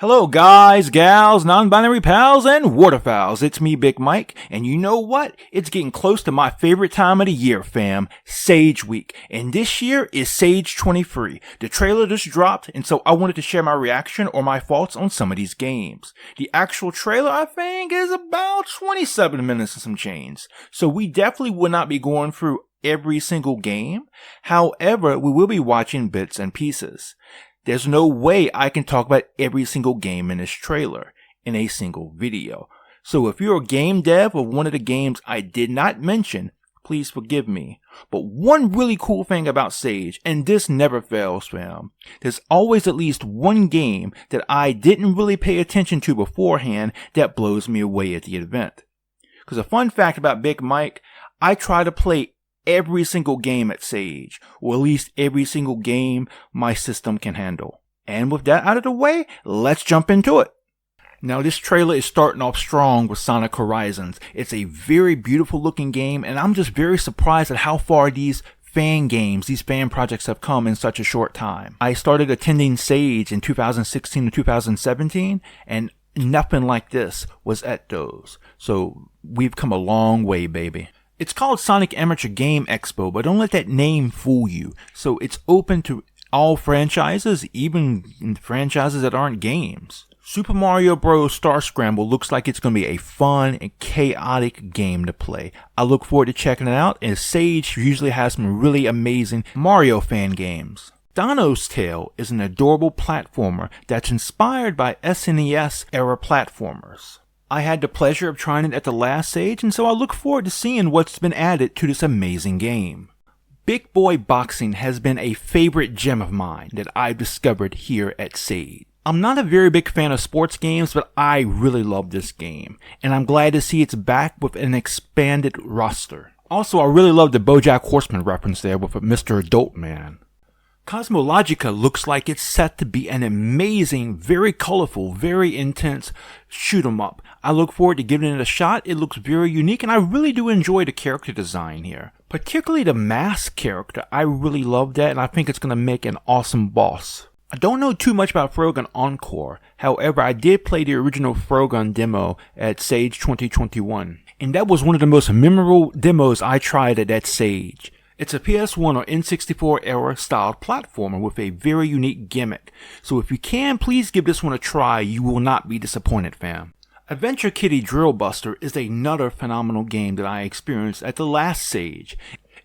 Hello guys, gals, non-binary pals, and waterfowls. It's me, Big Mike, and you know what? It's getting close to my favorite time of the year, fam, Sage Week. And this year is Sage 23. The trailer just dropped, and so I wanted to share my reaction or my thoughts on some of these games. The actual trailer, I think, is about 27 minutes and some change. So we definitely will not be going through every single game. However, we will be watching bits and pieces. There's no way I can talk about every single game in this trailer in a single video. So if you're a game dev of one of the games I did not mention, please forgive me. But one really cool thing about Sage, and this never fails, fam, there's always at least one game that I didn't really pay attention to beforehand that blows me away at the event. Because a fun fact about Big Mike, I try to play every single game at Sage, or at least every single game my system can handle. And with that out of the way, let's jump into it. Now this trailer is starting off strong with Sonic Horizons. It's a very beautiful looking game, and I'm just very surprised at how far these fan games, these fan projects have come in such a short time. I started attending Sage in 2016 to 2017, and nothing like this was at those. So we've come a long way, baby. It's called Sonic Amateur Game Expo, but don't let that name fool you. So it's open to all franchises, even franchises that aren't games. Super Mario Bros. Star Scramble looks like it's going to be a fun and chaotic game to play. I look forward to checking it out, as Sage usually has some really amazing Mario fan games. Donno's Tale is an adorable platformer that's inspired by SNES era platformers. I had the pleasure of trying it at the last Sage, and so I look forward to seeing what's been added to this amazing game. Big Boy Boxing has been a favorite gem of mine that I've discovered here at Sage. I'm not a very big fan of sports games, but I really love this game, and I'm glad to see it's back with an expanded roster. Also, I really love the BoJack Horseman reference there with Mr. Adult Man. Cosmologica looks like it's set to be an amazing, very colorful, very intense shoot 'em up. I look forward to giving it a shot. It looks very unique, and I really do enjoy the character design here. Particularly the mask character. I really love that, and I think it's going to make an awesome boss. I don't know too much about Frogun Encore. However, I did play the original Frogun demo at Sage 2021, and that was one of the most memorable demos I tried at that Sage. It's a PS1 or N64 era styled platformer with a very unique gimmick. So if you can, please give this one a try. You will not be disappointed, fam. Adventure Kitty Drill Buster is another phenomenal game that I experienced at the last Sage.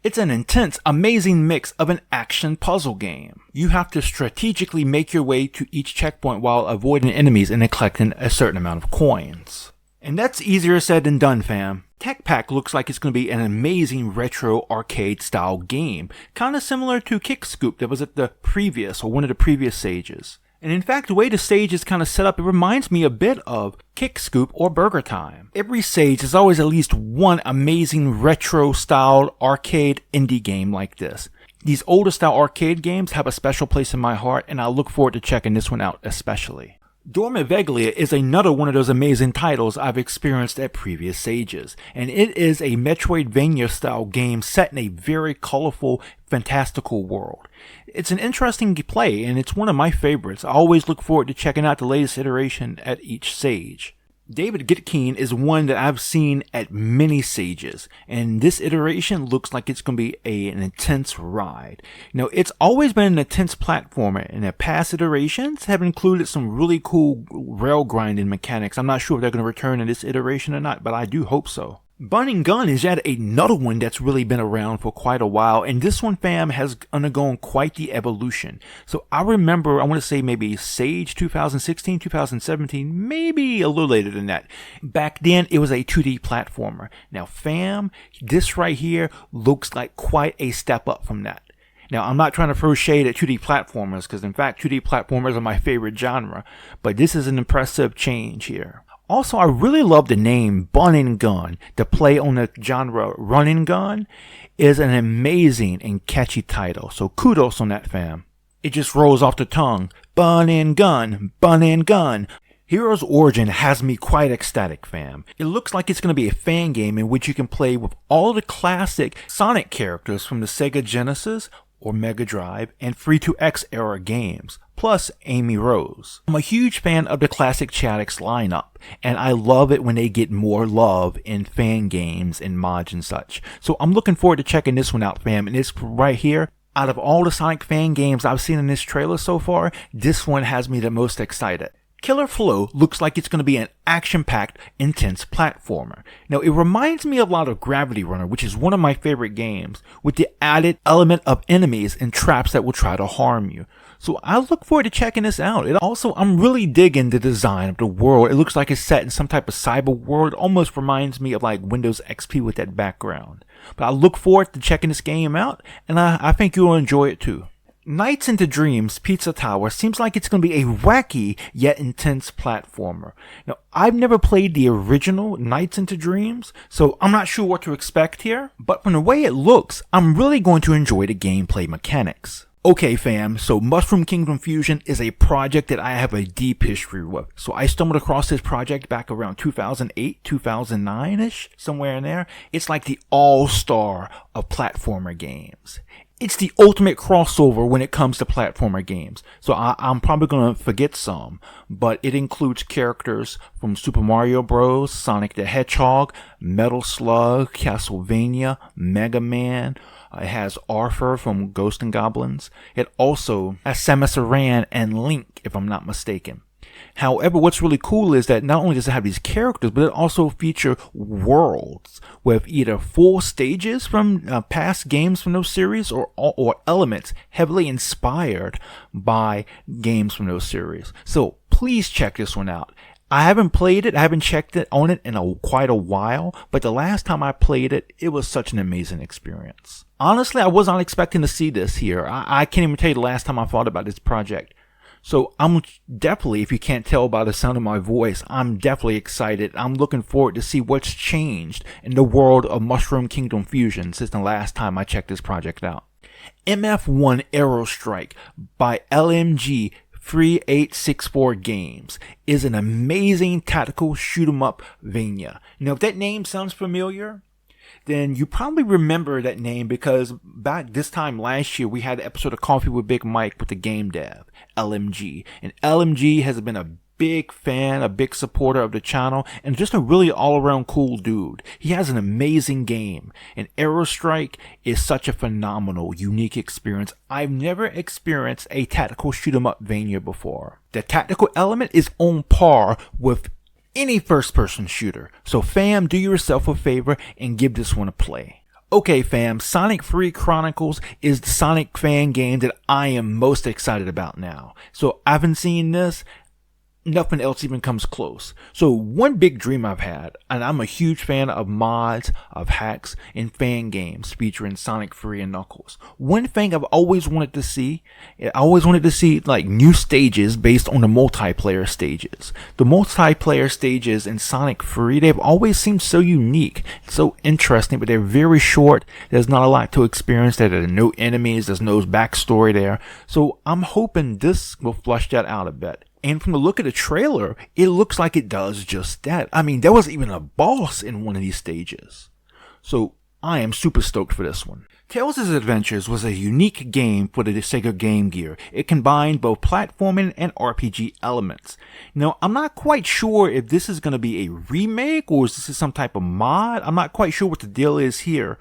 It's an intense, amazing mix of an action puzzle game. You have to strategically make your way to each checkpoint while avoiding enemies and collecting a certain amount of coins. And that's easier said than done, fam. Tech Pack looks like it's going to be an amazing retro arcade style game, kind of similar to Kick Scoop that was at the previous or one of the previous Sages. And in fact, the way the Sage is kind of set up, it reminds me a bit of Kick Scoop or Burger Time. Every Sage is always at least one amazing retro styled arcade indie game like this. These older style arcade games have a special place in my heart, and I look forward to checking this one out especially. Dormiveglia is another one of those amazing titles I've experienced at previous Sages, and it is a Metroidvania style game set in a very colorful, fantastical world. It's an interesting play, and it's one of my favorites. I always look forward to checking out the latest iteration at each Sage. David Gittkeen is one that I've seen at many Sages, and this iteration looks like it's going to be an intense ride. You know, it's always been an intense platformer, and their past iterations have included some really cool rail grinding mechanics. I'm not sure if they're going to return in this iteration or not, but I do hope so. Bun and Gun is yet another one that's really been around for quite a while, and this one, fam, has undergone quite the evolution. So I remember, I want to say maybe Sage 2016, 2017, maybe a little later than that. Back then, it was a 2D platformer. Now, fam, this right here looks like quite a step up from that. Now, I'm not trying to throw shade at 2D platformers, because in fact, 2D platformers are my favorite genre, but this is an impressive change here. Also, I really love the name Bun and Gun. The play on the genre Run and Gun is an amazing and catchy title, so kudos on that, fam. It just rolls off the tongue. Bun and Gun, Bun and Gun. Hero's Origin has me quite ecstatic, fam. It looks like it's going to be a fan game in which you can play with all the classic Sonic characters from the Sega Genesis or Mega Drive and Free2X era games, plus Amy Rose. I'm a huge fan of the classic Chaddix lineup, and I love it when they get more love in fan games and mods and such. So I'm looking forward to checking this one out, fam, and it's right here. Out of all the Sonic fan games I've seen in this trailer so far, this one has me the most excited. Killer Flow looks like it's going to be an action-packed, intense platformer. Now, it reminds me a lot of Gravity Runner, which is one of my favorite games, with the added element of enemies and traps that will try to harm you. So I look forward to checking this out. I'm really digging the design of the world. It looks like it's set in some type of cyber world. It almost reminds me of like Windows XP with that background. But I look forward to checking this game out, and I think you'll enjoy it too. Nights into Dreams Pizza Tower seems like it's going to be a wacky yet intense platformer. Now, I've never played the original Nights into Dreams, so I'm not sure what to expect here, but from the way it looks, I'm really going to enjoy the gameplay mechanics. Okay fam, so Mushroom Kingdom Fusion is a project that I have a deep history with. So I stumbled across this project back around 2008, 2009-ish, somewhere in there. It's like the all-star of platformer games. It's the ultimate crossover when it comes to platformer games. So I'm probably going to forget some, but it includes characters from Super Mario Bros., Sonic the Hedgehog, Metal Slug, Castlevania, Mega Man. It has Arthur from Ghosts and Goblins. It also has Samus Aran and Link, if I'm not mistaken. However, what's really cool is that not only does it have these characters, but it also features worlds with either full stages from past games from those series or elements heavily inspired by games from those series. So please check this one out. I haven't played it, I haven't checked it on it in quite a while, but the last time I played it, it was such an amazing experience. Honestly, I was not expecting to see this here. I can't even tell you the last time I thought about this project. So I'm definitely, if you can't tell by the sound of my voice, I'm definitely excited. I'm looking forward to see what's changed in the world of Mushroom Kingdom Fusion since the last time I checked this project out. MF1 Aerostrike by LMG 3864 Games is an amazing tactical shoot-'em-up Vania. Now, if that name sounds familiar, then you probably remember that name because back this time last year, we had the episode of Coffee with Big Mike with the game dev, LMG. And LMG has been a big fan, a big supporter of the channel, and just a really all-around cool dude. He has an amazing game, and Aerostrike is such a phenomenal, unique experience. I've never experienced a tactical shoot-'em-up Vania before. The tactical element is on par with any first-person shooter. So fam, do yourself a favor and give this one a play. Okay fam, Sonic 3 Chronicles is the Sonic fan game that I am most excited about now. So I haven't seen this. Nothing else even comes close. So one big dream I've had, and I'm a huge fan of mods, of hacks, and fan games featuring Sonic 3 and Knuckles. One thing I've always wanted to see, like new stages based on the multiplayer stages. The multiplayer stages in Sonic 3, they've always seemed so unique, so interesting, but they're very short. There's not a lot to experience. There are no enemies. There's no backstory there. So I'm hoping this will flush that out a bit. And from the look of the trailer, it looks like it does just that. I mean, there was even a boss in one of these stages. So I am super stoked for this one. Tales' Adventures was a unique game for the Sega Game Gear. It combined both platforming and RPG elements. Now, I'm not quite sure if this is going to be a remake or is this some type of mod. I'm not quite sure what the deal is here.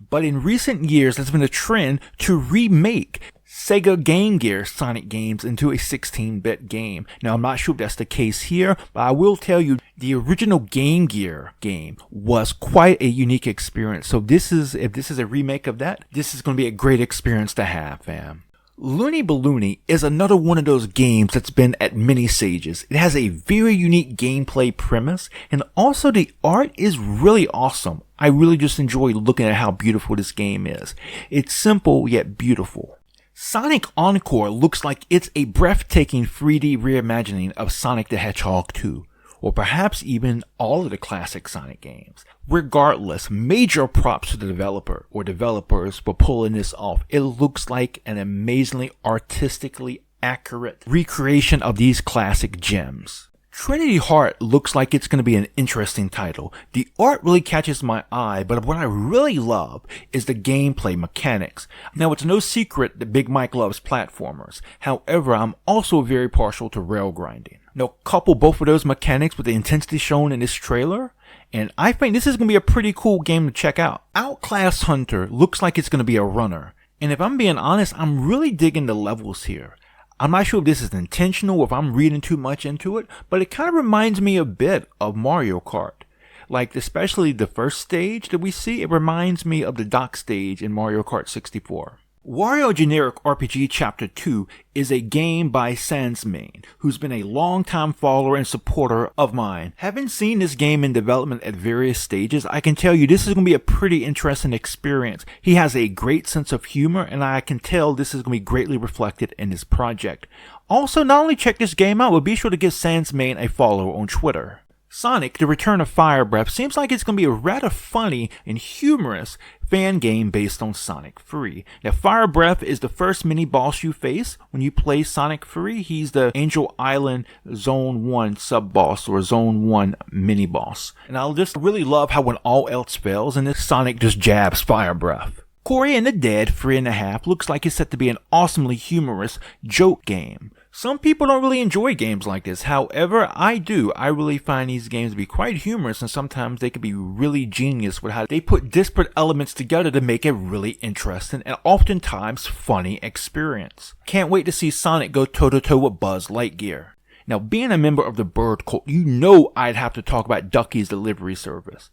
But in recent years, there's been a trend to remake Sega Game Gear Sonic games into a 16-bit game. Now, I'm not sure if that's the case here, but I will tell you the original Game Gear game was quite a unique experience. So if this is a remake of that, this is going to be a great experience to have, fam. Looney Balloony is another one of those games that's been at many stages. It has a very unique gameplay premise, and also the art is really awesome. I really just enjoy looking at how beautiful this game is. It's simple yet beautiful. Sonic Encore looks like it's a breathtaking 3D reimagining of Sonic the Hedgehog 2, or perhaps even all of the classic Sonic games. Regardless, major props to the developer or developers for pulling this off. It looks like an amazingly artistically accurate recreation of these classic gems. Trinity Heart looks like it's going to be an interesting title. The art really catches my eye, but what I really love is the gameplay mechanics. Now, it's no secret that Big Mike loves platformers. However, I'm also very partial to rail grinding. Now, couple both of those mechanics with the intensity shown in this trailer, and I think this is going to be a pretty cool game to check out. Outclass Hunter looks like it's going to be a runner, and if I'm being honest, I'm really digging the levels here. I'm not sure if this is intentional or if I'm reading too much into it, but it kind of reminds me a bit of Mario Kart. Like, especially the first stage that we see, it reminds me of the dock stage in Mario Kart 64. Wario Generic RPG Chapter 2 is a game by Sansmain, who's been a longtime follower and supporter of mine. Having seen this game in development at various stages, I can tell you this is going to be a pretty interesting experience. He has a great sense of humor, and I can tell this is going to be greatly reflected in his project. Also, not only check this game out, but be sure to give Sansmain a follow on Twitter. Sonic: The Return of Fire Breath seems like it's going to be a rather funny and humorous fan game based on Sonic 3. Now, Fire Breath is the first mini-boss you face when you play Sonic 3. He's the Angel Island Zone 1 sub-boss or Zone 1 mini-boss. And I just really love how when all else fails, and this Sonic just jabs Fire Breath. Cory and the Dead 3.5 looks like it's set to be an awesomely humorous joke game. Some people don't really enjoy games like this. However, I do. I really find these games to be quite humorous, and sometimes they can be really genius with how they put disparate elements together to make a really interesting and oftentimes funny experience. Can't wait to see Sonic go toe-to-toe with Buzz Lightyear. Now, being a member of the bird cult, you know I'd have to talk about Ducky's delivery service.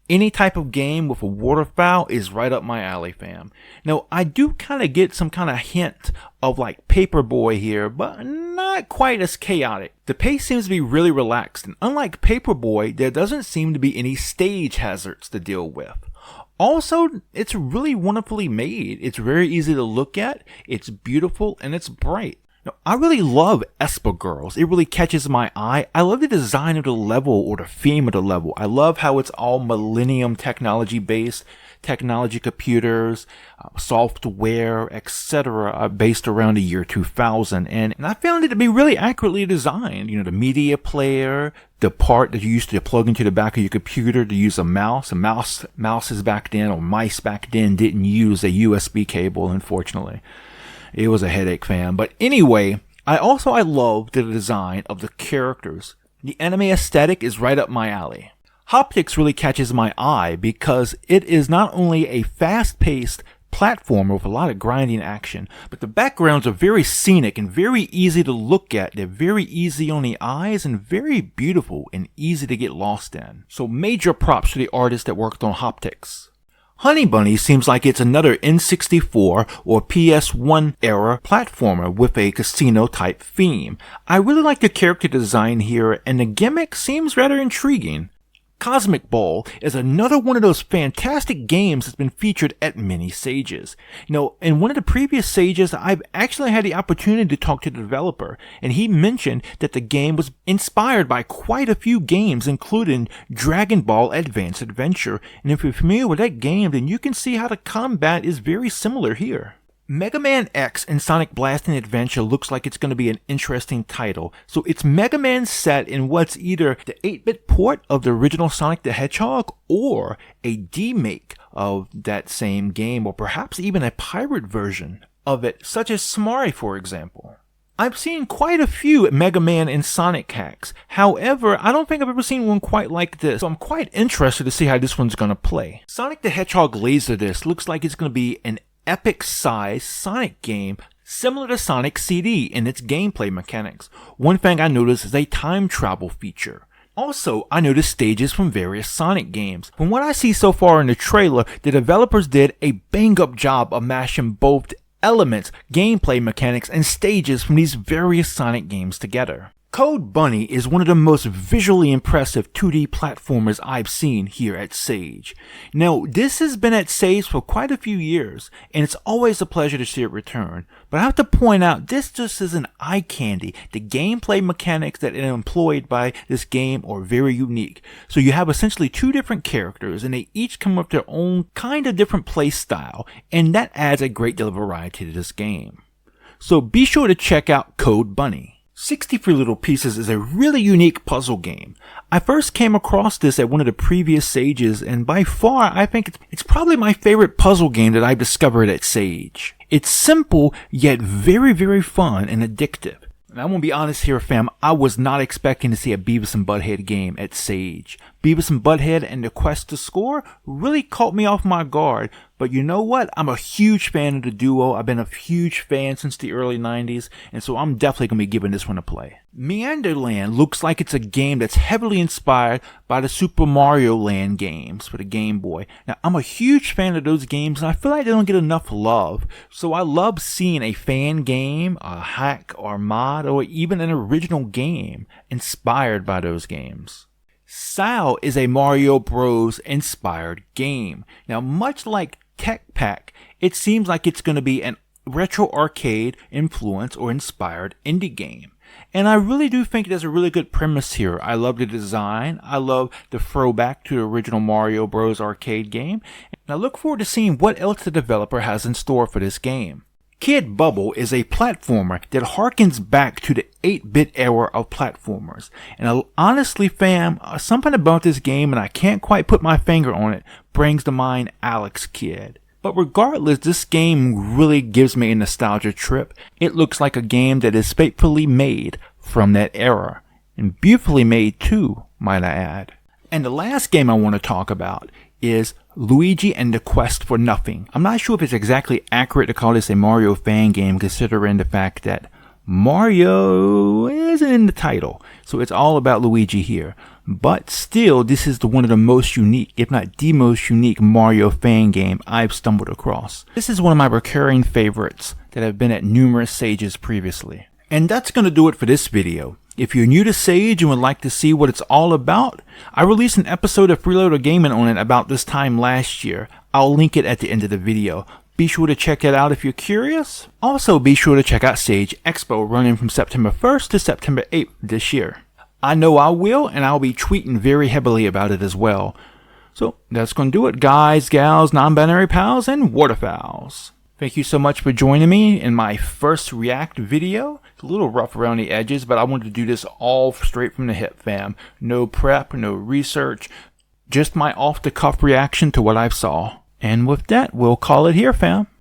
Any type of game with a waterfowl is right up my alley, fam. Now, I do kind of get some kind of hint of like Paperboy here, but not quite as chaotic. The pace seems to be really relaxed, and unlike Paperboy, there doesn't seem to be any stage hazards to deal with. Also, it's really wonderfully made. It's very easy to look at, it's beautiful, and it's bright. Now, I really love Espa Girls. It really catches my eye. I love the design of the level or the theme of the level. I love how it's all Millennium technology based, technology computers, software, etc. based around the year 2000. And I found it to be really accurately designed. You know, the media player, the part that you used to plug into the back of your computer to use a mouse. Mouses back then, or mice back then, didn't use a USB cable, unfortunately. It was a headache, fam. But anyway, I love the design of the characters. The anime aesthetic is right up my alley. Hoptics really catches my eye because it is not only a fast-paced platformer with a lot of grinding action, but the backgrounds are very scenic and very easy to look at. They're very easy on the eyes and very beautiful and easy to get lost in. So major props to the artist that worked on Hoptics. Honey Bunny seems like it's another N64 or PS1 era platformer with a casino type theme. I really like the character design here, and the gimmick seems rather intriguing. Cosmic Ball is another one of those fantastic games that's been featured at many Sages. You know, in one of the previous Sages, I've actually had the opportunity to talk to the developer, and he mentioned that the game was inspired by quite a few games, including Dragon Ball Advance Adventure, and if you're familiar with that game, then you can see how the combat is very similar here. Mega Man X and Sonic Blasting Adventure looks like it's going to be an interesting title. So it's Mega Man set in what's either the 8-bit port of the original Sonic the Hedgehog or a demake of that same game, or perhaps even a pirate version of it, such as Smari, for example. I've seen quite a few Mega Man and Sonic hacks. However, I don't think I've ever seen one quite like this, so I'm quite interested to see how this one's going to play. Sonic the Hedgehog Laserdisc looks like it's going to be an epic-sized Sonic game similar to Sonic CD in its gameplay mechanics. One thing I noticed is a time travel feature. Also, I noticed stages from various Sonic games. From what I see so far in the trailer, the developers did a bang-up job of mashing both elements, gameplay mechanics, and stages from these various Sonic games together. Code Bunny is one of the most visually impressive 2D platformers I've seen here at Sage. Now, this has been at Sage for quite a few years, and it's always a pleasure to see it return. But I have to point out, this just isn't eye candy. The gameplay mechanics that are employed by this game are very unique. So you have essentially two different characters, and they each come with their own kind of different play style, and that adds a great deal of variety to this game. So be sure to check out Code Bunny. 63 Little Pieces is a really unique puzzle game. I first came across this at one of the previous Sages, and by far I think it's probably my favorite puzzle game that I've discovered at Sage. It's simple, yet very, very fun and addictive. And I'm gonna be honest here, fam, I was not expecting to see a Beavis and Butthead game at Sage. Beavis and Butthead and the Quest to Score really caught me off my guard, but you know what? I'm a huge fan of the duo. I've been a huge fan since the early 90s, and so I'm definitely gonna be giving this one a play. Meanderland looks like it's a game that's heavily inspired by the Super Mario Land games for the Game Boy. Now, I'm a huge fan of those games, and I feel like they don't get enough love. So I love seeing a fan game, a hack or mod, or even an original game inspired by those games. Sal is a Mario Bros. Inspired game. Now, much like Tech Pack, it seems like it's going to be an retro arcade influence or inspired indie game. And I really do think there's a really good premise here. I love the design. I love the throwback to the original Mario Bros. Arcade game. And I look forward to seeing what else the developer has in store for this game. Kid Bubble is a platformer that harkens back to the 8-bit era of platformers. And honestly, fam, something about this game, and I can't quite put my finger on it, brings to mind Alex Kidd. But regardless, this game really gives me a nostalgia trip. It looks like a game that is faithfully made from that era. And beautifully made too, might I add. And the last game I want to talk about is Luigi and the Quest for Nothing. I'm not sure if it's exactly accurate to call this a Mario fan game, considering the fact that Mario isn't in the title. So it's all about Luigi here. But still, this is one of the most unique, if not the most unique Mario fan game I've stumbled across. This is one of my recurring favorites that have been at numerous Sages previously. And that's going to do it for this video. If you're new to Sage and would like to see what it's all about, I released an episode of Freeloader Gaming on it about this time last year. I'll link it at the end of the video. Be sure to check it out if you're curious. Also, be sure to check out Sage Expo running from September 1st to September 8th this year. I know I will, and I'll be tweeting very heavily about it as well. So that's going to do it, guys, gals, non-binary pals, and waterfowls. Thank you so much for joining me in my first React video. It's a little rough around the edges, but I wanted to do this all straight from the hip, fam. No prep, no research, just my off-the-cuff reaction to what I saw. And with that, we'll call it here, fam.